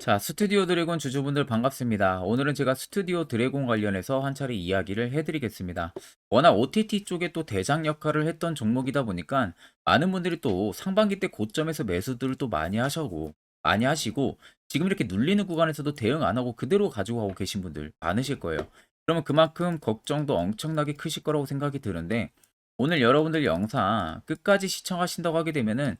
자, 스튜디오 드래곤 주주분들 반갑습니다. 오늘은 제가 스튜디오 드래곤 관련해서 한 차례 이야기를 해드리겠습니다. 워낙 OTT 쪽에 또 대장 역할을 했던 종목이다 보니까 많은 분들이 또 상반기 때 고점에서 매수들을 또 많이 하시고 지금 이렇게 눌리는 구간에서도 대응 안 하고 그대로 가지고 가고 계신 분들 많으실 거예요. 그러면 그만큼 걱정도 엄청나게 크실 거라고 생각이 드는데 오늘 여러분들 영상 끝까지 시청하신다고 하게 되면은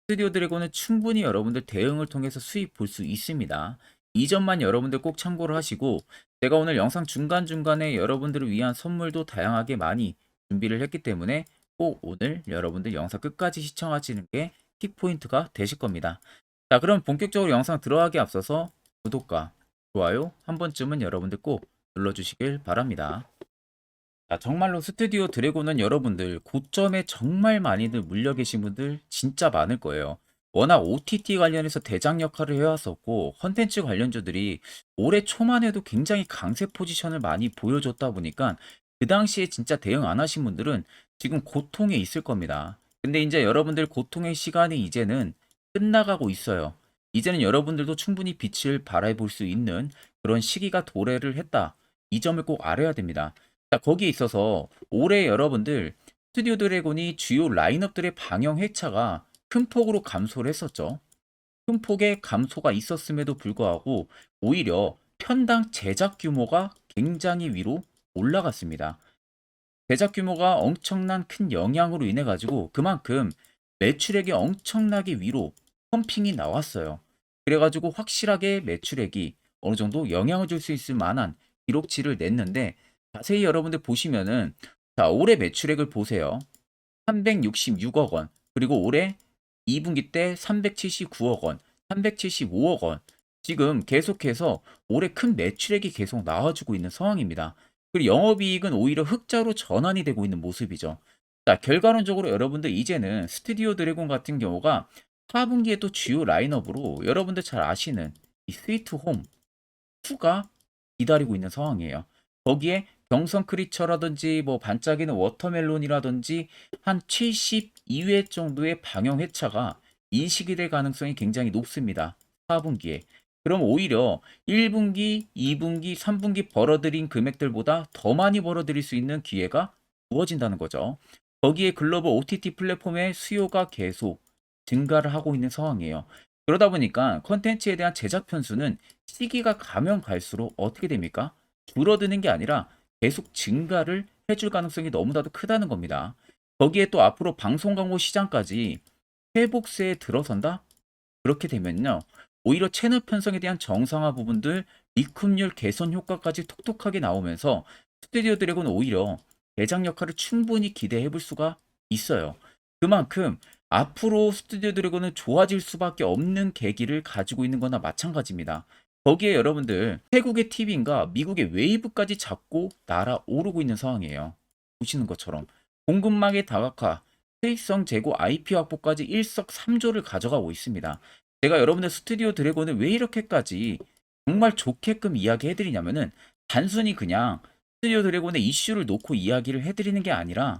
스튜디오 드래곤은 충분히 여러분들 대응을 통해서 수익 볼 수 있습니다. 이 점만 여러분들 꼭 참고를 하시고 제가 오늘 영상 중간중간에 여러분들을 위한 선물도 다양하게 많이 준비를 했기 때문에 꼭 오늘 여러분들 영상 끝까지 시청하시는 게 킥포인트가 되실 겁니다. 자, 그럼 본격적으로 영상 들어가기 앞서서 구독과 좋아요 한 번쯤은 여러분들 꼭 눌러주시길 바랍니다. 자, 정말로 스튜디오 드래곤은 여러분들 고점에 정말 많이들 물려 계신 분들 진짜 많을 거예요. 워낙 OTT 관련해서 대장 역할을 해왔었고 컨텐츠 관련주들이 올해 초만 해도 굉장히 강세 포지션을 많이 보여줬다 보니까 그 당시에 진짜 대응 안 하신 분들은 지금 고통에 있을 겁니다. 근데 이제 여러분들 고통의 시간이 이제는 끝나가고 있어요. 이제는 여러분들도 충분히 빛을 발해볼 수 있는 그런 시기가 도래를 했다. 이 점을 꼭 알아야 됩니다. 자, 거기에 있어서 올해 여러분들 스튜디오 드래곤이 주요 라인업들의 방영 회차가 큰 폭으로 감소를 했었죠. 큰 폭의 감소가 있었음에도 불구하고 오히려 편당 제작 규모가 굉장히 위로 올라갔습니다. 제작 규모가 엄청난 큰 영향으로 인해 가지고 그만큼 매출액이 엄청나게 위로 펌핑이 나왔어요. 그래 가지고 확실하게 매출액이 어느 정도 영향을 줄 수 있을 만한 기록치를 냈는데 자세히 여러분들 보시면은 자, 올해 매출액을 보세요. 366억 원. 그리고 올해 2분기 때 379억 원, 375억 원. 지금 계속해서 올해 큰 매출액이 계속 나와주고 있는 상황입니다. 그리고 영업이익은 오히려 흑자로 전환이 되고 있는 모습이죠. 자, 결과론적으로 여러분들 이제는 스튜디오 드래곤 같은 경우가 4분기에 또 주요 라인업으로 여러분들 잘 아시는 이 스위트 홈 2가 기다리고 있는 상황이에요. 거기에 경성 크리처라든지 뭐 반짝이는 워터멜론이라든지 한 72회 정도의 방영 회차가 인식이 될 가능성이 굉장히 높습니다. 4분기에. 그럼 오히려 1분기, 2분기, 3분기 벌어들인 금액들보다 더 많이 벌어들일 수 있는 기회가 주어진다는 거죠. 거기에 글로벌 OTT 플랫폼의 수요가 계속 증가를 하고 있는 상황이에요. 그러다 보니까 컨텐츠에 대한 제작 편수는 시기가 가면 갈수록 어떻게 됩니까? 줄어드는 게 아니라 계속 증가를 해줄 가능성이 너무나도 크다는 겁니다. 거기에 또 앞으로 방송 광고 시장까지 회복세에 들어선다? 그렇게 되면요. 오히려 채널 편성에 대한 정상화 부분들, 리쿰률 개선 효과까지 톡톡하게 나오면서 스튜디오 드래곤은 오히려 대장 역할을 충분히 기대해 볼 수가 있어요. 그만큼 앞으로 스튜디오 드래곤은 좋아질 수밖에 없는 계기를 가지고 있는 거나 마찬가지입니다. 거기에 여러분들 태국의 TV인가 미국의 웨이브까지 잡고 날아오르고 있는 상황이에요. 보시는 것처럼 공급망의 다각화, 수익성 제고 IP 확보까지 일석삼조를 가져가고 있습니다. 제가 여러분들 스튜디오 드래곤을 왜 이렇게까지 정말 좋게끔 이야기해 드리냐면은 단순히 그냥 스튜디오 드래곤의 이슈를 놓고 이야기를 해 드리는 게 아니라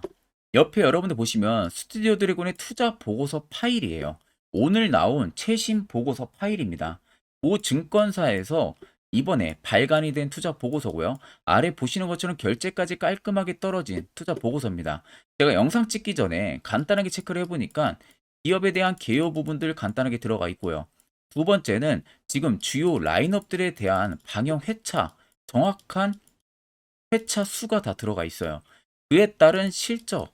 옆에 여러분들 보시면 스튜디오 드래곤의 투자 보고서 파일이에요. 오늘 나온 최신 보고서 파일입니다. 모 증권사에서 이번에 발간이 된 투자 보고서고요. 아래 보시는 것처럼 결제까지 깔끔하게 떨어진 투자 보고서입니다. 제가 영상 찍기 전에 간단하게 체크를 해보니까 기업에 대한 개요 부분들 간단하게 들어가 있고요. 두 번째는 지금 주요 라인업들에 대한 방영 회차, 정확한 회차 수가 다 들어가 있어요. 그에 따른 실적,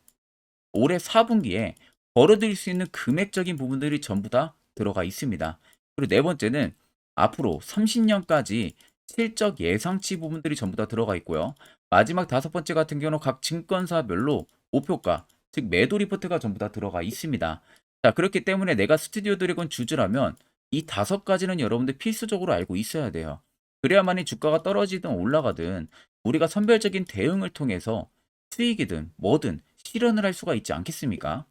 올해 4분기에 벌어들일 수 있는 금액적인 부분들이 전부 다 들어가 있습니다. 그리고 네 번째는 앞으로 30년까지 실적 예상치 부분들이 전부 다 들어가 있고요. 마지막 다섯 번째 같은 경우는 각 증권사별로 목표가, 즉 매도 리포트가 전부 다 들어가 있습니다. 자, 그렇기 때문에 내가 스튜디오 드래곤 주주라면 이 다섯 가지는 여러분들 필수적으로 알고 있어야 돼요. 그래야만이 주가가 떨어지든 올라가든 우리가 선별적인 대응을 통해서 수익이든 뭐든 실현을 할 수가 있지 않겠습니까?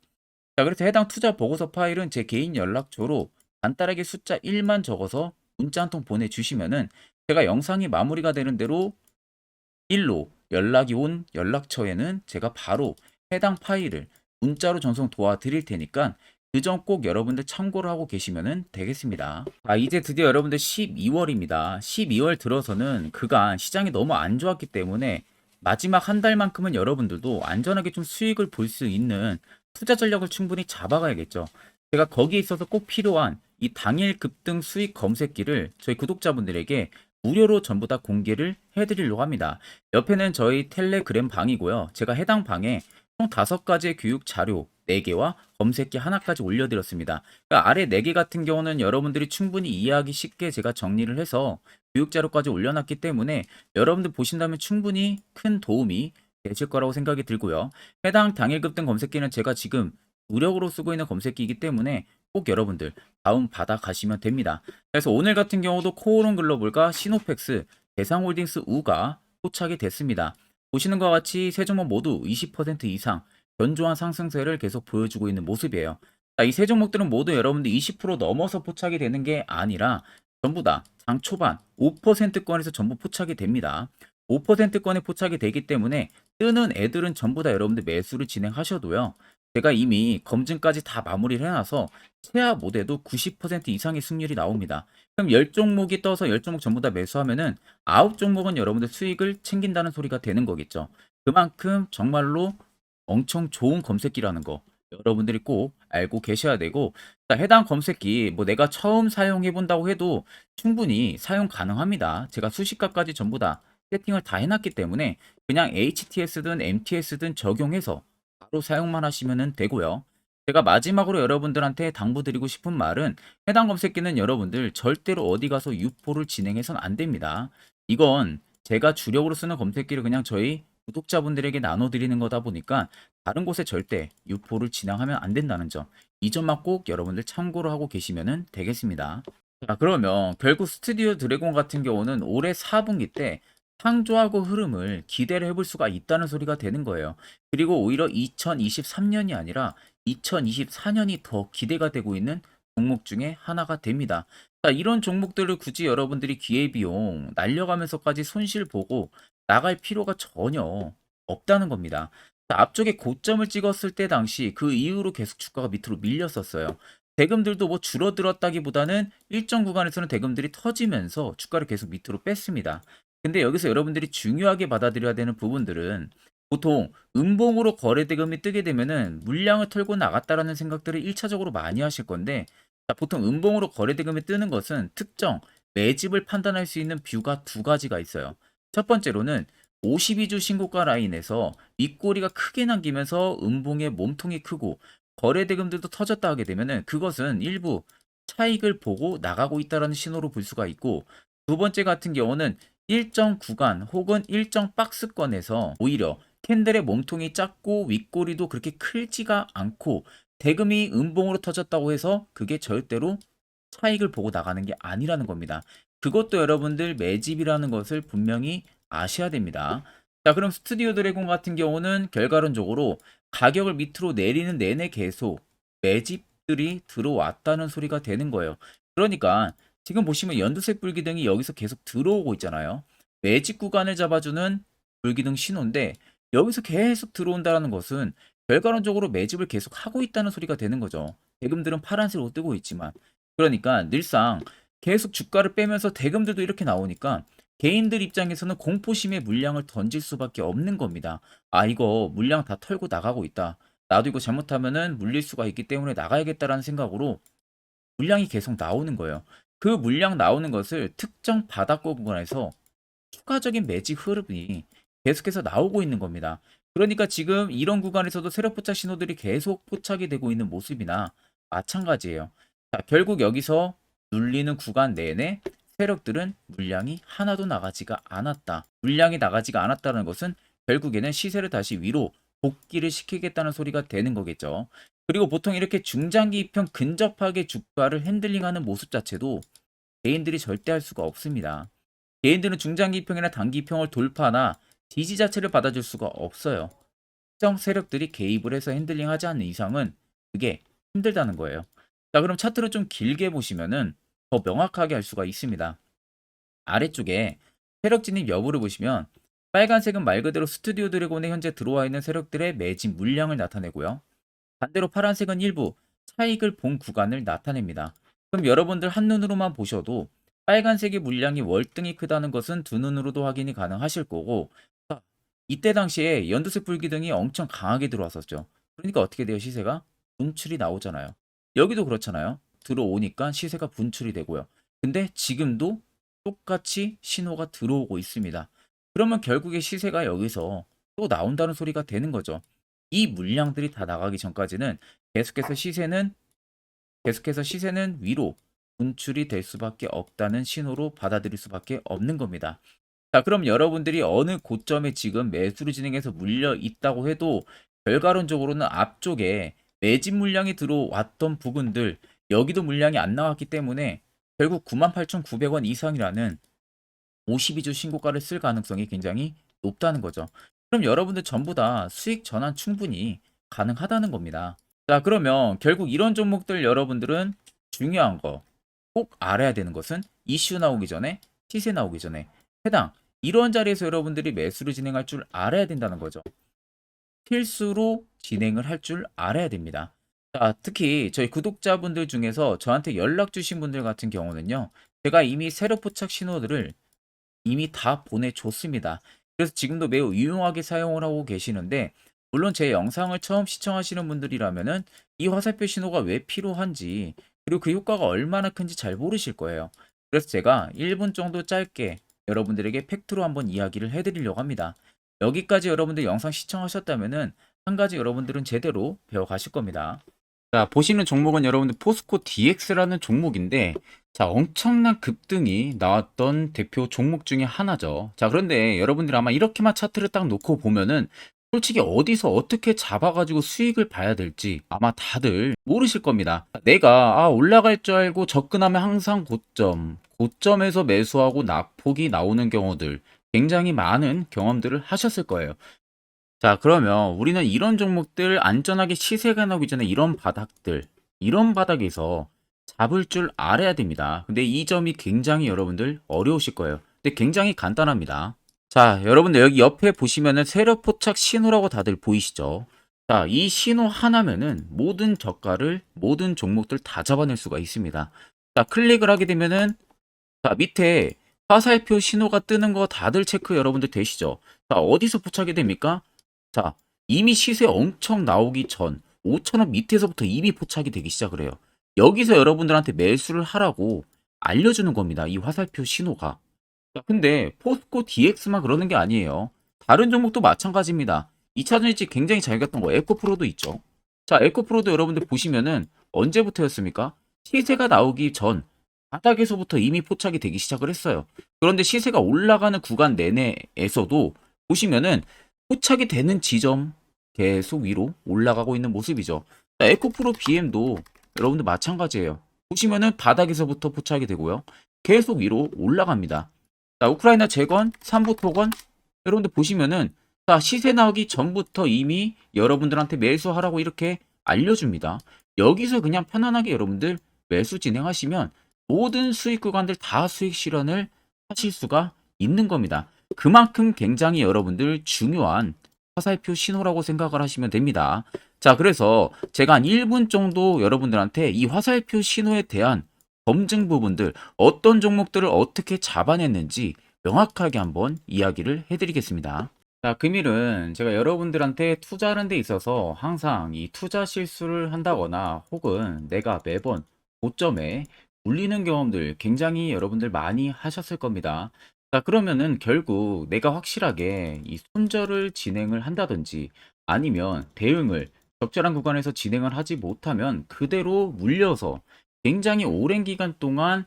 자, 그래서 해당 투자 보고서 파일은 제 개인 연락처로 간단하게 숫자 1만 적어서 문자 한 통 보내주시면은 제가 영상이 마무리가 되는 대로 1로 연락이 온 연락처에는 제가 바로 해당 파일을 문자로 전송 도와드릴 테니까 그 점 꼭 여러분들 참고를 하고 계시면 되겠습니다. 이제 드디어 여러분들 12월입니다. 12월 들어서는 그간 시장이 너무 안 좋았기 때문에 마지막 한 달만큼은 여러분들도 안전하게 좀 수익을 볼 수 있는 투자 전략을 충분히 잡아가야겠죠. 제가 거기에 있어서 꼭 필요한 이 당일 급등 수익 검색기를 저희 구독자분들에게 무료로 전부 다 공개를 해드리려고 합니다. 옆에는 저희 텔레그램 방이고요. 제가 해당 방에 총 5가지의 교육 자료 4개와 검색기 하나까지 올려드렸습니다. 그러니까 아래 4개 같은 경우는 여러분들이 충분히 이해하기 쉽게 제가 정리를 해서 교육 자료까지 올려놨기 때문에 여러분들 보신다면 충분히 큰 도움이 되실 거라고 생각이 들고요. 해당 당일 급등 검색기는 제가 지금 무료로 쓰고 있는 검색기이기 때문에 꼭 여러분들 다운 받아 가시면 됩니다. 그래서 오늘 같은 경우도 코오롱 글로벌과 시노펙스, 대상홀딩스 우가 포착이 됐습니다. 보시는 것과 같이 세 종목 모두 20% 이상 견조한 상승세를 계속 보여주고 있는 모습이에요. 이 세 종목들은 모두 여러분들 20% 넘어서 포착이 되는 게 아니라 전부 다 장 초반 5%권에서 전부 포착이 됩니다. 5%권에 포착이 되기 때문에 뜨는 애들은 전부 다 여러분들 매수를 진행하셔도요. 제가 이미 검증까지 다 마무리를 해놔서 최하 못해도 90% 이상의 승률이 나옵니다. 그럼 10종목이 떠서 10종목 전부 다 매수하면은 9종목은 여러분들 수익을 챙긴다는 소리가 되는 거겠죠. 그만큼 정말로 엄청 좋은 검색기라는 거 여러분들이 꼭 알고 계셔야 되고, 해당 검색기 뭐 내가 처음 사용해 본다고 해도 충분히 사용 가능합니다. 제가 수식값까지 전부 다 세팅을 다 해놨기 때문에 그냥 HTS든 MTS든 적용해서 바로 사용만 하시면 되고요. 제가 마지막으로 여러분들한테 당부드리고 싶은 말은 해당 검색기는 여러분들 절대로 어디 가서 유포를 진행해서는 안 됩니다. 이건 제가 주력으로 쓰는 검색기를 그냥 저희 구독자분들에게 나눠드리는 거다 보니까 다른 곳에 절대 유포를 진행하면 안 된다는 점, 이 점만 꼭 여러분들 참고를 하고 계시면 되겠습니다. 자, 그러면 결국 스튜디오 드래곤 같은 경우는 올해 4분기 때 상조하고 흐름을 기대를 해볼 수가 있다는 소리가 되는 거예요. 그리고 오히려 2023년이 아니라 2024년이 더 기대가 되고 있는 종목 중에 하나가 됩니다. 자, 이런 종목들을 굳이 여러분들이 기회비용 날려가면서까지 손실 보고 나갈 필요가 전혀 없다는 겁니다. 자, 앞쪽에 고점을 찍었을 때 당시 그 이후로 계속 주가가 밑으로 밀렸었어요. 대금들도 뭐 줄어들었다기보다는 일정 구간에서는 대금들이 터지면서 주가를 계속 밑으로 뺐습니다. 근데 여기서 여러분들이 중요하게 받아들여야 되는 부분들은 보통 음봉으로 거래 대금이 뜨게 되면은 물량을 털고 나갔다라는 생각들을 1차적으로 많이 하실 건데, 자, 보통 음봉으로 거래 대금이 뜨는 것은 특정 매집을 판단할 수 있는 뷰가 두 가지가 있어요. 첫 번째로는 52주 신고가 라인에서 윗꼬리가 크게 남기면서 음봉의 몸통이 크고 거래 대금들도 터졌다 하게 되면은 그것은 일부 차익을 보고 나가고 있다라는 신호로 볼 수가 있고, 두 번째 같은 경우는 일정 구간 혹은 일정 박스권에서 오히려 캔들의 몸통이 작고 윗꼬리도 그렇게 크지가 않고 대금이 음봉으로 터졌다고 해서 그게 절대로 차익을 보고 나가는 게 아니라는 겁니다. 그것도 여러분들 매집이라는 것을 분명히 아셔야 됩니다. 자, 그럼 스튜디오 드래곤 같은 경우는 결과론적으로 가격을 밑으로 내리는 내내 계속 매집들이 들어왔다는 소리가 되는 거예요. 그러니까 지금 보시면 연두색 불기둥이 여기서 계속 들어오고 있잖아요. 매집 구간을 잡아주는 불기둥 신호인데 여기서 계속 들어온다는 것은 결과론적으로 매집을 계속 하고 있다는 소리가 되는 거죠. 대금들은 파란색으로 뜨고 있지만, 그러니까 늘상 계속 주가를 빼면서 대금들도 이렇게 나오니까 개인들 입장에서는 공포심에 물량을 던질 수밖에 없는 겁니다. 이거 물량 다 털고 나가고 있다. 나도 이거 잘못하면은 물릴 수가 있기 때문에 나가야겠다라는 생각으로 물량이 계속 나오는 거예요. 그 물량 나오는 것을 특정 바닥권 구간에서 추가적인 매직 흐름이 계속해서 나오고 있는 겁니다. 그러니까 지금 이런 구간에서도 세력 포착 신호들이 계속 포착이 되고 있는 모습이나 마찬가지예요. 자, 결국 여기서 눌리는 구간 내내 세력들은 물량이 하나도 나가지가 않았다. 물량이 나가지가 않았다는 것은 결국에는 시세를 다시 위로 복귀를 시키겠다는 소리가 되는 거겠죠. 그리고 보통 이렇게 중장기 이평 근접하게 주가를 핸들링하는 모습 자체도 개인들이 절대 할 수가 없습니다. 개인들은 중장기 이평이나 단기 이평을 돌파나 지지 자체를 받아줄 수가 없어요. 특정 세력들이 개입을 해서 핸들링하지 않는 이상은 그게 힘들다는 거예요. 자, 그럼 차트를 좀 길게 보시면은 더 명확하게 알 수가 있습니다. 아래쪽에 세력 진입 여부를 보시면 빨간색은 말 그대로 스튜디오 드래곤에 현재 들어와 있는 세력들의 매집 물량을 나타내고요. 반대로 파란색은 일부 차익을 본 구간을 나타냅니다. 그럼 여러분들 한눈으로만 보셔도 빨간색의 물량이 월등히 크다는 것은 두 눈으로도 확인이 가능하실 거고, 자, 이때 당시에 연두색 불기둥이 엄청 강하게 들어왔었죠. 그러니까 어떻게 돼요, 시세가? 분출이 나오잖아요. 여기도 그렇잖아요. 들어오니까 시세가 분출이 되고요. 근데 지금도 똑같이 신호가 들어오고 있습니다. 그러면 결국에 시세가 여기서 또 나온다는 소리가 되는 거죠. 이 물량들이 다 나가기 전까지는 계속해서 시세는 위로 분출이 될 수밖에 없다는 신호로 받아들일 수밖에 없는 겁니다. 자, 그럼 여러분들이 어느 고점에 지금 매수를 진행해서 물려 있다고 해도 결과론적으로는 앞쪽에 매집 물량이 들어왔던 부분들, 여기도 물량이 안 나왔기 때문에 결국 98,900원 이상이라는 52주 신고가를 쓸 가능성이 굉장히 높다는 거죠. 그럼 여러분들 전부 다 수익 전환 충분히 가능하다는 겁니다. 자, 그러면 결국 이런 종목들 여러분들은 중요한 거 꼭 알아야 되는 것은 이슈 나오기 전에, 시세 나오기 전에 해당 이런 자리에서 여러분들이 매수를 진행할 줄 알아야 된다는 거죠. 필수로 진행을 할 줄 알아야 됩니다. 자, 특히 저희 구독자분들 중에서 저한테 연락 주신 분들 같은 경우는요. 제가 이미 세력 포착 신호들을 이미 다 보내줬습니다. 그래서 지금도 매우 유용하게 사용을 하고 계시는데, 물론 제 영상을 처음 시청하시는 분들이라면은 이 화살표 신호가 왜 필요한지, 그리고 그 효과가 얼마나 큰지 잘 모르실 거예요. 그래서 제가 1분 정도 짧게 여러분들에게 팩트로 한번 이야기를 해드리려고 합니다. 여기까지 여러분들 영상 시청하셨다면은 한 가지 여러분들은 제대로 배워가실 겁니다. 자, 보시는 종목은 여러분들 포스코 DX라는 종목인데, 자, 엄청난 급등이 나왔던 대표 종목 중에 하나죠. 자, 그런데 여러분들 아마 이렇게만 차트를 딱 놓고 보면은 솔직히 어디서 어떻게 잡아가지고 수익을 봐야 될지 아마 다들 모르실 겁니다. 내가 올라갈 줄 알고 접근하면 항상 고점에서 매수하고 낙폭이 나오는 경우들 굉장히 많은 경험들을 하셨을 거예요. 자, 그러면 우리는 이런 종목들 안전하게 시세가 나오기 전에 이런 바닥에서 잡을 줄 알아야 됩니다. 근데 이 점이 굉장히 여러분들 어려우실 거예요. 근데 굉장히 간단합니다. 자, 여러분들 여기 옆에 보시면은 세력 포착 신호라고 다들 보이시죠? 자, 이 신호 하나면은 모든 저가를, 모든 종목들 다 잡아낼 수가 있습니다. 자, 클릭을 하게 되면은 자, 밑에 화살표 신호가 뜨는 거 다들 체크 여러분들 되시죠? 자, 어디서 포착이 됩니까? 자, 이미 시세 엄청 나오기 전 5,000원 밑에서부터 이미 포착이 되기 시작을 해요. 여기서 여러분들한테 매수를 하라고 알려주는 겁니다. 이 화살표 신호가. 자, 근데 포스코 DX만 그러는 게 아니에요. 다른 종목도 마찬가지입니다. 2차 전지 굉장히 잘 갔던 거 에코프로도 있죠. 자, 에코프로도 여러분들 보시면은 언제부터였습니까? 시세가 나오기 전 바닥에서부터 이미 포착이 되기 시작을 했어요. 그런데 시세가 올라가는 구간 내내에서도 보시면은 포착이 되는 지점 계속 위로 올라가고 있는 모습이죠. 자, 에코프로 BM도 여러분들 마찬가지예요. 보시면은 바닥에서부터 포착이 되고요. 계속 위로 올라갑니다. 자, 우크라이나 재건, 삼부 토건 여러분들 보시면은 자, 시세 나오기 전부터 이미 여러분들한테 매수하라고 이렇게 알려줍니다. 여기서 그냥 편안하게 여러분들 매수 진행하시면 모든 수익 구간들 다 수익 실현을 하실 수가 있는 겁니다. 그만큼 굉장히 여러분들 중요한 화살표 신호라고 생각을 하시면 됩니다. 자, 그래서 제가 한 1분 정도 여러분들한테 이 화살표 신호에 대한 검증 부분들, 어떤 종목들을 어떻게 잡아냈는지 명확하게 한번 이야기를 해드리겠습니다. 자, 금일은 제가 여러분들한테 투자하는 데 있어서 항상 이 투자 실수를 한다거나 혹은 내가 매번 고점에 물리는 경험들 굉장히 여러분들 많이 하셨을 겁니다. 자, 그러면은 결국 내가 확실하게 이 손절을 진행을 한다든지 아니면 대응을 적절한 구간에서 진행을 하지 못하면 그대로 물려서 굉장히 오랜 기간 동안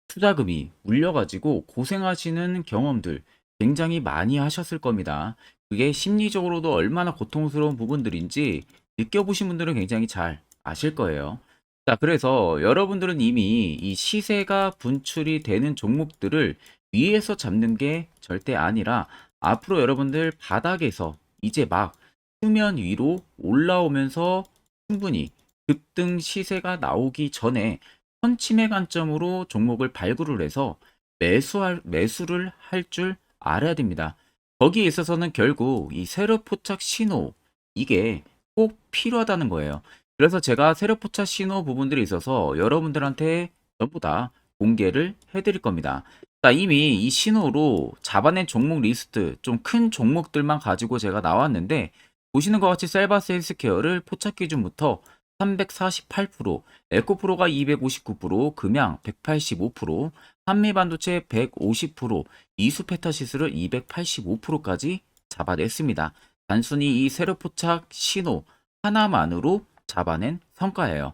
투자금이 물려가지고 고생하시는 경험들 굉장히 많이 하셨을 겁니다. 그게 심리적으로도 얼마나 고통스러운 부분들인지 느껴보신 분들은 굉장히 잘 아실 거예요. 자, 그래서 여러분들은 이미 이 시세가 분출이 되는 종목들을 위에서 잡는 게 절대 아니라 앞으로 여러분들 바닥에서 이제 막 수면 위로 올라오면서 충분히 급등 시세가 나오기 전에 선침의 관점으로 종목을 발굴을 해서 매수를 할 줄 알아야 됩니다. 거기에 있어서는 결국 이 세력 포착 신호 이게 꼭 필요하다는 거예요. 그래서 제가 세력 포착 신호 부분들이 있어서 여러분들한테 전부 다 공개를 해드릴 겁니다. 자, 이미 이 신호로 잡아낸 종목 리스트, 좀 큰 종목들만 가지고 제가 나왔는데, 보시는 것 같이 셀바스 헬스케어를 포착 기준부터 348%, 에코프로가 259%, 금양 185%, 한미반도체 150%, 이수페타시스를 285%까지 잡아냈습니다. 단순히 이 세력 포착 신호 하나만으로 잡아낸 성과예요.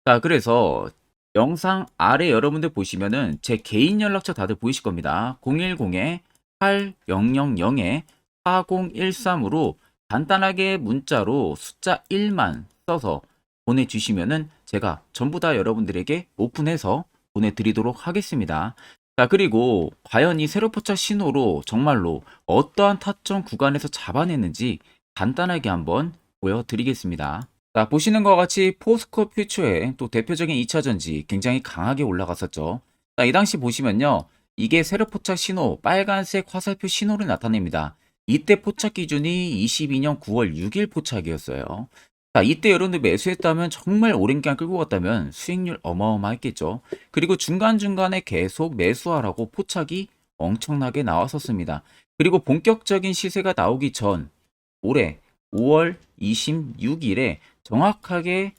자, 그래서 영상 아래 여러분들 보시면은 제 개인 연락처 다들 보이실 겁니다. 010-8013-4013으로 간단하게 문자로 숫자 1만 써서 보내주시면은 제가 전부 다 여러분들에게 오픈해서 보내드리도록 하겠습니다. 자, 그리고 과연 이 세로 포착 신호로 정말로 어떠한 타점 구간에서 잡아냈는지 간단하게 한번 보여드리겠습니다. 자, 보시는 것과 같이 포스코 퓨처의 또 대표적인 2차 전지 굉장히 강하게 올라갔었죠. 자, 이 당시 보시면요. 이게 세로 포착 신호, 빨간색 화살표 신호를 나타냅니다. 이때 포착 기준이 22년 9월 6일 포착이었어요. 자, 이때 여러분들 매수했다면 정말 오랜 기간 끌고 갔다면 수익률 어마어마했겠죠. 그리고 중간중간에 계속 매수하라고 포착이 엄청나게 나왔었습니다. 그리고 본격적인 시세가 나오기 전 올해 5월 26일에 정확하게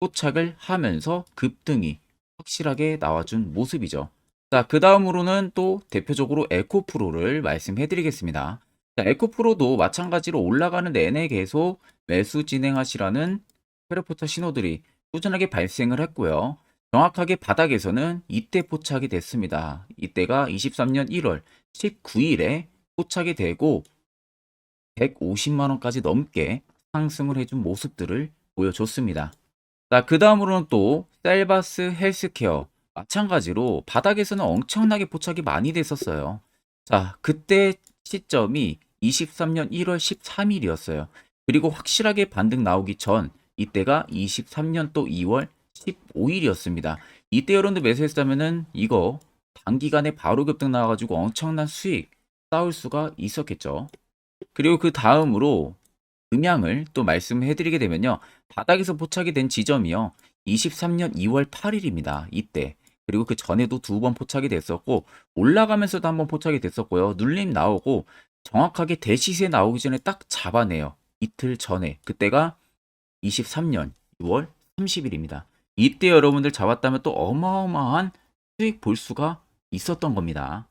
포착을 하면서 급등이 확실하게 나와준 모습이죠. 자, 그 다음으로는 또 대표적으로 에코프로를 말씀해 드리겠습니다. 자, 에코프로도 마찬가지로 올라가는 내내 계속 매수 진행하시라는 페르포차 신호들이 꾸준하게 발생을 했고요. 정확하게 바닥에서는 이때 포착이 됐습니다. 이때가 23년 1월 19일에 포착이 되고 150만 원까지 넘게 상승을 해준 모습들을 보여줬습니다. 자, 그 다음으로는 또 셀바스 헬스케어 마찬가지로 바닥에서는 엄청나게 포착이 많이 됐었어요. 자, 그때 시점이 23년 1월 13일이었어요. 그리고 확실하게 반등 나오기 전 이때가 23년 또 2월 15일이었습니다. 이때 여러분들 매수했다면은 이거 단기간에 바로 급등 나와가지고 엄청난 수익 쌓을 수가 있었겠죠. 그리고 그 다음으로 음양을 또 말씀해 드리게 되면요. 바닥에서 포착이 된 지점이요. 23년 2월 8일입니다. 이때. 그리고 그 전에도 두 번 포착이 됐었고 올라가면서도 한번 포착이 됐었고요. 눌림 나오고 정확하게 대시세 나오기 전에 딱 잡아내요. 이틀 전에. 그때가 23년 6월 30일입니다. 이때 여러분들 잡았다면 또 어마어마한 수익 볼 수가 있었던 겁니다.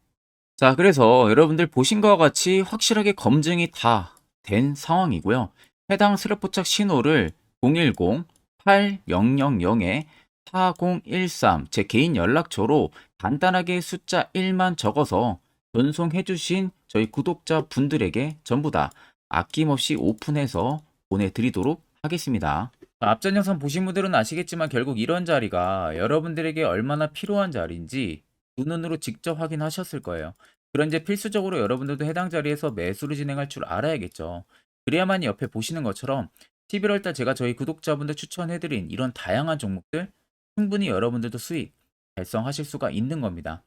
자, 그래서 여러분들 보신 것과 같이 확실하게 검증이 다 된 상황이고요. 해당 슬랩 포착 신호를 010-8000-4013 제 개인 연락처로 간단하게 숫자 1만 적어서 전송해 주신 저희 구독자 분들에게 전부 다 아낌없이 오픈해서 보내드리도록 하겠습니다. 앞전 영상 보신 분들은 아시겠지만 결국 이런 자리가 여러분들에게 얼마나 필요한 자리인지 두 눈으로 직접 확인하셨을 거예요. 그런 이제 필수적으로 여러분들도 해당 자리에서 매수를 진행할 줄 알아야겠죠. 그래야만 옆에 보시는 것처럼 11월 달 제가 저희 구독자분들 추천해드린 이런 다양한 종목들 충분히 여러분들도 수익 달성하실 수가 있는 겁니다.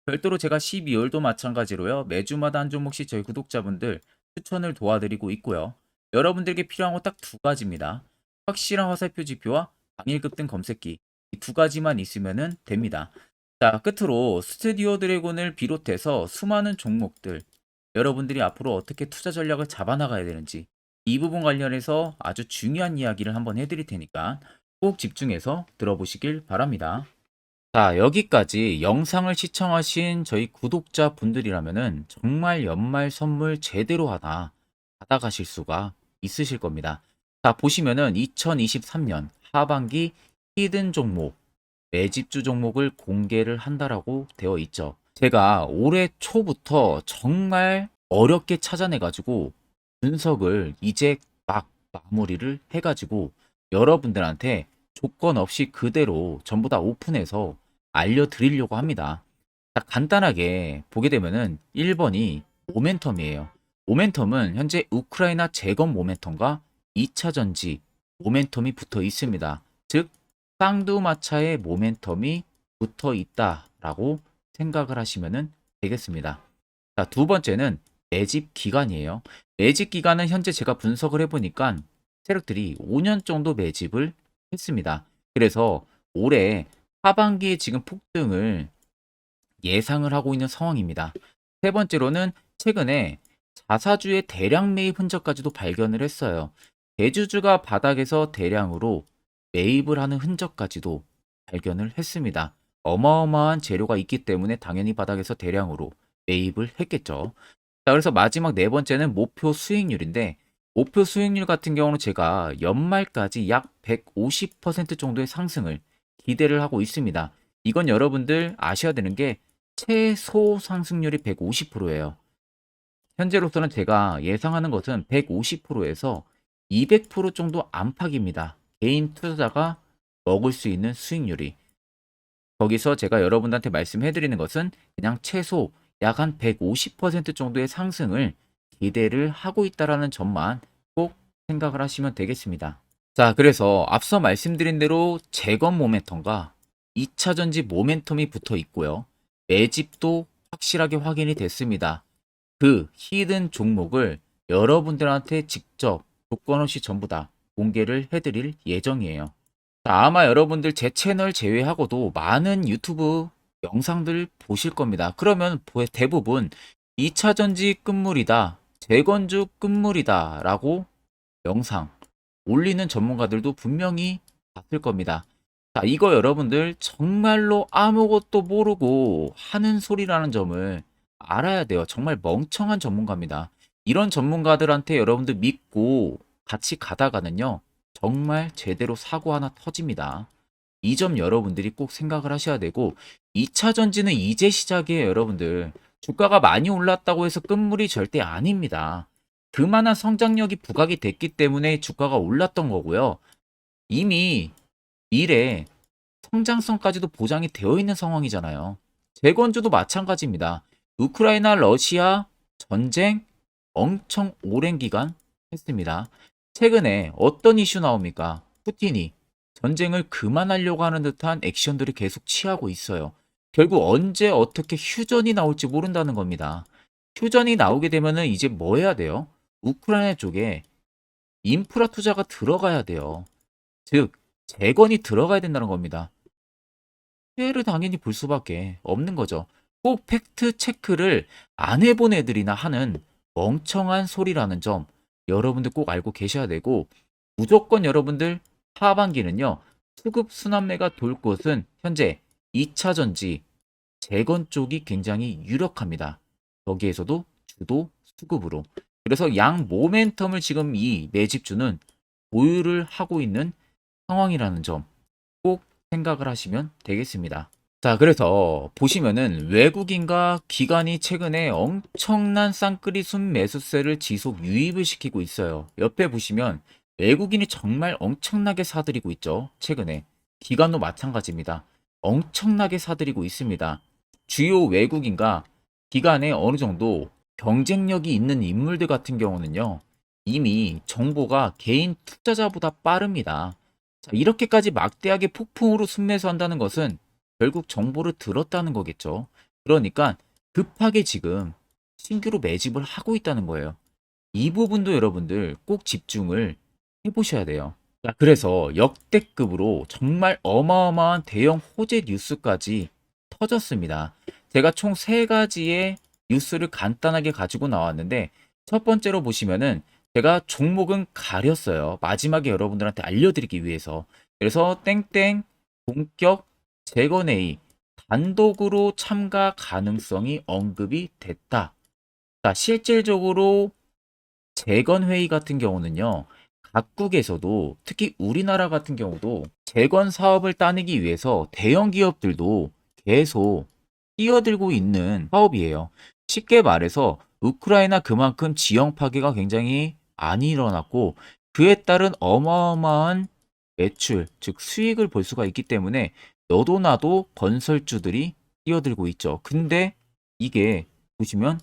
별도로 제가 12월도 마찬가지로요. 매주마다 한 종목씩 저희 구독자분들 추천을 도와드리고 있고요. 여러분들에게 필요한 건 딱 두 가지입니다. 확실한 화살표 지표와 당일 급등 검색기 이 두 가지만 있으면 됩니다. 자, 끝으로 스튜디오 드래곤을 비롯해서 수많은 종목들 여러분들이 앞으로 어떻게 투자 전략을 잡아나가야 되는지 이 부분 관련해서 아주 중요한 이야기를 한번 해드릴 테니까 꼭 집중해서 들어보시길 바랍니다. 자, 여기까지 영상을 시청하신 저희 구독자 분들이라면은 정말 연말 선물 제대로 하나 받아가실 수가 있으실 겁니다. 자, 보시면은 2023년 하반기 히든 종목 매집주 종목을 공개를 한다라고 되어 있죠. 제가 올해 초부터 정말 어렵게 찾아내가지고 분석을 이제 막 마무리를 해가지고 여러분들한테 조건 없이 그대로 전부 다 오픈해서 알려드리려고 합니다. 자, 간단하게 보게 되면은 1번이 모멘텀이에요. 모멘텀은 현재 우크라이나 재건 모멘텀과 2차 전지 모멘텀이 붙어 있습니다. 즉 쌍두마차의 모멘텀이 붙어 있다라고 생각을 하시면 되겠습니다. 자, 두 번째는 매집 기간이에요. 매집 기간은 현재 제가 분석을 해보니까 세력들이 5년 정도 매집을 했습니다. 그래서 올해 하반기에 지금 폭등을 예상을 하고 있는 상황입니다. 세 번째로는 최근에 자사주의 대량 매입 흔적까지도 발견을 했어요. 대주주가 바닥에서 대량으로 매입을 하는 흔적까지도 발견을 했습니다. 어마어마한 재료가 있기 때문에 당연히 바닥에서 대량으로 매입을 했겠죠. 자, 그래서 마지막 네 번째는 목표 수익률인데, 목표 수익률 같은 경우는 제가 연말까지 약 150% 정도의 상승을 기대를 하고 있습니다. 이건 여러분들 아셔야 되는 게 최소 상승률이 150%예요. 현재로서는 제가 예상하는 것은 150%에서 200% 정도 안팎입니다. 개인 투자자가 먹을 수 있는 수익률이. 거기서 제가 여러분들한테 말씀해 드리는 것은 그냥 최소 약 한 150% 정도의 상승을 기대를 하고 있다라는 점만 꼭 생각을 하시면 되겠습니다. 자, 그래서 앞서 말씀드린 대로 재건 모멘텀과 2차 전지 모멘텀이 붙어 있고요. 매집도 확실하게 확인이 됐습니다. 그 히든 종목을 여러분들한테 직접 조건 없이 전부 다 공개를 해드릴 예정이에요. 자, 아마 여러분들 제 채널 제외하고도 많은 유튜브 영상들 보실 겁니다. 그러면 대부분 2차 전지 끝물이다, 재건주 끝물이다 라고 영상 올리는 전문가들도 분명히 봤을 겁니다. 자, 이거 여러분들 정말로 아무것도 모르고 하는 소리라는 점을 알아야 돼요. 정말 멍청한 전문가입니다. 이런 전문가들한테 여러분들 믿고 같이 가다가는요, 정말 제대로 사고 하나 터집니다. 이 점 여러분들이 꼭 생각을 하셔야 되고, 2차 전지는 이제 시작이에요, 여러분들. 주가가 많이 올랐다고 해서 끝물이 절대 아닙니다. 그만한 성장력이 부각이 됐기 때문에 주가가 올랐던 거고요. 이미 미래 성장성까지도 보장이 되어 있는 상황이잖아요. 재건주도 마찬가지입니다. 우크라이나 러시아 전쟁 엄청 오랜 기간 했습니다. 최근에 어떤 이슈 나옵니까? 푸틴이 전쟁을 그만하려고 하는 듯한 액션들을 계속 취하고 있어요. 결국 언제 어떻게 휴전이 나올지 모른다는 겁니다. 휴전이 나오게 되면은 이제 뭐 해야 돼요? 우크라이나 쪽에 인프라 투자가 들어가야 돼요. 즉, 재건이 들어가야 된다는 겁니다. 피해를 당연히 볼 수밖에 없는 거죠. 꼭 팩트 체크를 안 해본 애들이나 하는 멍청한 소리라는 점 여러분들 꼭 알고 계셔야 되고, 무조건 여러분들 하반기는요, 수급 순환매가 돌 곳은 현재 2차 전지 재건 쪽이 굉장히 유력합니다. 거기에서도 주도 수급으로. 그래서 양 모멘텀을 지금 이 매집주는 보유를 하고 있는 상황이라는 점 꼭 생각을 하시면 되겠습니다. 자, 그래서 보시면은 외국인과 기관이 최근에 엄청난 쌍끌이 순매수세를 지속 유입을 시키고 있어요. 옆에 보시면 외국인이 정말 엄청나게 사들이고 있죠. 최근에. 기관도 마찬가지입니다. 엄청나게 사들이고 있습니다. 주요 외국인과 기관에 어느 정도 경쟁력이 있는 인물들 같은 경우는요, 이미 정보가 개인 투자자보다 빠릅니다. 자, 이렇게까지 막대하게 폭풍으로 순매수한다는 것은 결국 정보를 들었다는 거겠죠. 그러니까 급하게 지금 신규로 매집을 하고 있다는 거예요. 이 부분도 여러분들 꼭 집중을 해보셔야 돼요. 자, 그래서 역대급으로 정말 어마어마한 대형 호재 뉴스까지 터졌습니다. 제가 총 세 가지의 뉴스를 간단하게 가지고 나왔는데, 첫 번째로 보시면은 제가 종목은 가렸어요. 마지막에 여러분들한테 알려드리기 위해서. 그래서 땡땡 본격 재건회의 단독으로 참가 가능성이 언급이 됐다. 자, 실질적으로 재건회의 같은 경우는요, 각국에서도 특히 우리나라 같은 경우도 재건 사업을 따내기 위해서 대형 기업들도 계속 뛰어들고 있는 사업이에요. 쉽게 말해서 우크라이나 그만큼 지형 파괴가 굉장히 많이 일어났고, 그에 따른 어마어마한 매출, 즉 수익을 볼 수가 있기 때문에 너도 나도 건설주들이 뛰어들고 있죠. 근데 이게 보시면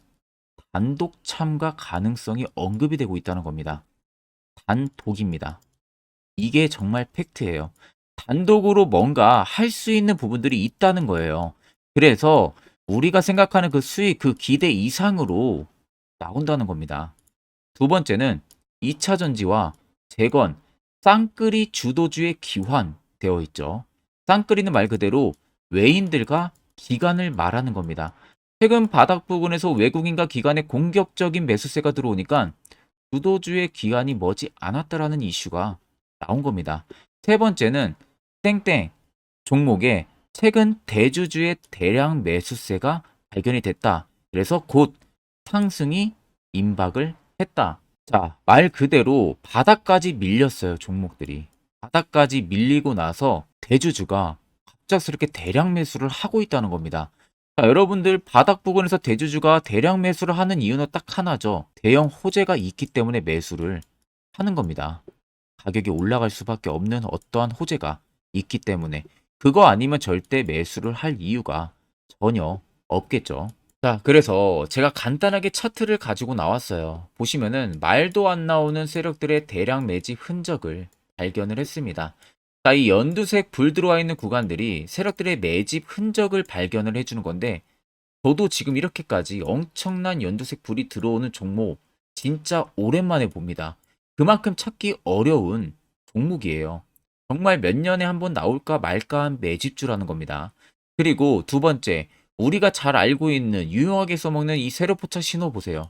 단독 참가 가능성이 언급이 되고 있다는 겁니다. 단독입니다. 이게 정말 팩트예요. 단독으로 뭔가 할 수 있는 부분들이 있다는 거예요. 그래서 우리가 생각하는 그 수익, 그 기대 이상으로 나온다는 겁니다. 두 번째는 2차 전지와 재건, 쌍끌이 주도주의 기환 되어 있죠. 쌍끌이는 말 그대로 외인들과 기관을 말하는 겁니다. 최근 바닥 부근에서 외국인과 기관의 공격적인 매수세가 들어오니까 주도주의 기관이 머지 않았다라는 이슈가 나온 겁니다. 세 번째는 땡땡 종목에 최근 대주주의 대량 매수세가 발견이 됐다. 그래서 곧 상승이 임박을 했다. 자, 말 그대로 바닥까지 밀렸어요, 종목들이. 바닥까지 밀리고 나서 대주주가 갑작스럽게 대량 매수를 하고 있다는 겁니다. 자, 여러분들 바닥 부근에서 대주주가 대량 매수를 하는 이유는 딱 하나죠. 대형 호재가 있기 때문에 매수를 하는 겁니다. 가격이 올라갈 수밖에 없는 어떠한 호재가 있기 때문에 그거 아니면 절대 매수를 할 이유가 전혀 없겠죠. 자, 그래서 제가 간단하게 차트를 가지고 나왔어요. 보시면은 말도 안 나오는 세력들의 대량 매집 흔적을 발견을 했습니다. 자, 이 연두색 불 들어와 있는 구간들이 세력들의 매집 흔적을 발견을 해주는 건데, 저도 지금 이렇게까지 엄청난 연두색 불이 들어오는 종목 진짜 오랜만에 봅니다. 그만큼 찾기 어려운 종목이에요. 정말 몇 년에 한 번 나올까 말까 한 매집주라는 겁니다. 그리고 두 번째, 우리가 잘 알고 있는 유용하게 써먹는 이 세로 포착 신호 보세요.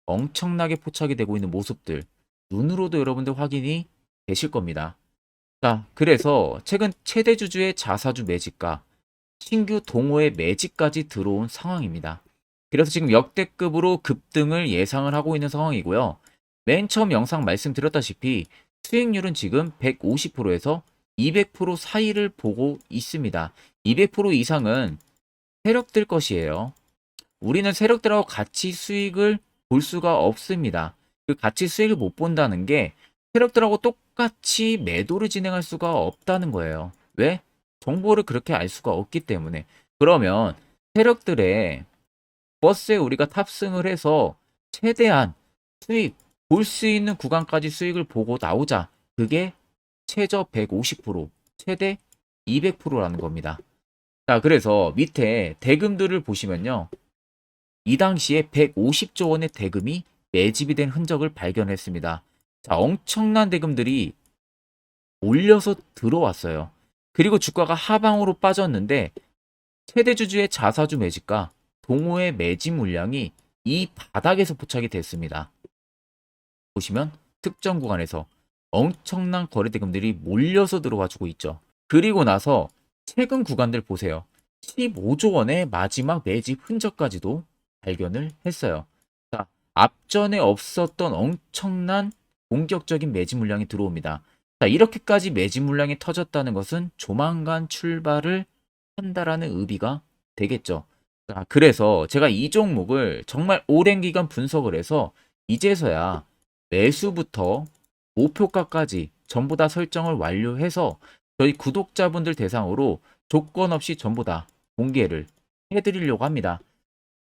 엄청나게 포착이 되고 있는 모습들 눈으로도 여러분들 확인이 되실 겁니다. 자, 그래서 최근 최대 주주의 자사주 매집과 신규 동호회 매집까지 들어온 상황입니다. 그래서 지금 역대급으로 급등을 예상을 하고 있는 상황이고요. 맨 처음 영상 말씀드렸다시피 수익률은 지금 150%에서 200% 사이를 보고 있습니다. 200% 이상은 세력들 것이에요. 우리는 세력들하고 같이 수익을 볼 수가 없습니다. 그 같이 수익을 못 본다는 게 세력들하고 똑같이 매도를 진행할 수가 없다는 거예요. 왜? 정보를 그렇게 알 수가 없기 때문에. 그러면 세력들의 버스에 우리가 탑승을 해서 최대한 수익 볼 수 있는 구간까지 수익을 보고 나오자. 그게 최저 150%, 최대 200%라는 겁니다. 자, 그래서 밑에 대금들을 보시면요. 이 당시에 150조 원의 대금이 매집이 된 흔적을 발견했습니다. 자, 엄청난 대금들이 몰려서 들어왔어요. 그리고 주가가 하방으로 빠졌는데 최대 주주의 자사주 매집과 동호회 매집 물량이 이 바닥에서 포착이 됐습니다. 보시면 특정 구간에서 엄청난 거래 대금들이 몰려서 들어와 주고 있죠. 그리고 나서 최근 구간들 보세요. 15조 원의 마지막 매집 흔적까지도 발견을 했어요. 자, 앞전에 없었던 엄청난 공격적인 매집 물량이 들어옵니다. 자, 이렇게까지 매집 물량이 터졌다는 것은 조만간 출발을 한다라는 의미가 되겠죠. 자, 그래서 제가 이 종목을 정말 오랜 기간 분석을 해서 이제서야 매수부터 목표가까지 전부 다 설정을 완료해서 저희 구독자분들 대상으로 조건 없이 전부 다 공개를 해드리려고 합니다.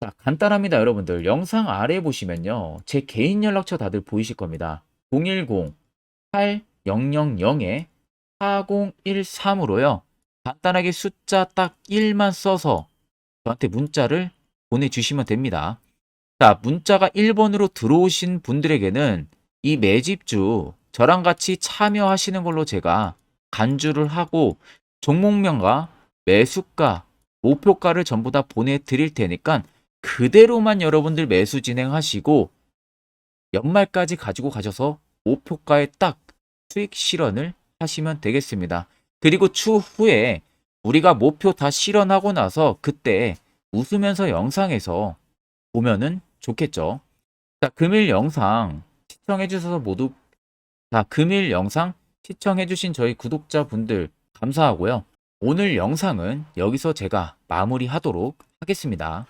자, 간단합니다, 여러분들. 영상 아래 보시면요. 제 개인 연락처 다들 보이실 겁니다. 010-8000-4013으로요. 간단하게 숫자 딱 1만 써서 저한테 문자를 보내주시면 됩니다. 자, 문자가 1번으로 들어오신 분들에게는 이 매집주 저랑 같이 참여하시는 걸로 제가 간주를 하고 종목명과 매수가, 목표가를 전부 다 보내드릴 테니까 그대로만 여러분들 매수 진행하시고 연말까지 가지고 가셔서 목표가에 딱 수익 실현을 하시면 되겠습니다. 그리고 추후에 우리가 목표 다 실현하고 나서 그때 웃으면서 영상에서 보면은 좋겠죠. 자, 금일 영상 시청해 주셔서 모두 금일 영상 시청해 주신 저희 구독자분들 감사하고요. 오늘 영상은 여기서 제가 마무리하도록 하겠습니다.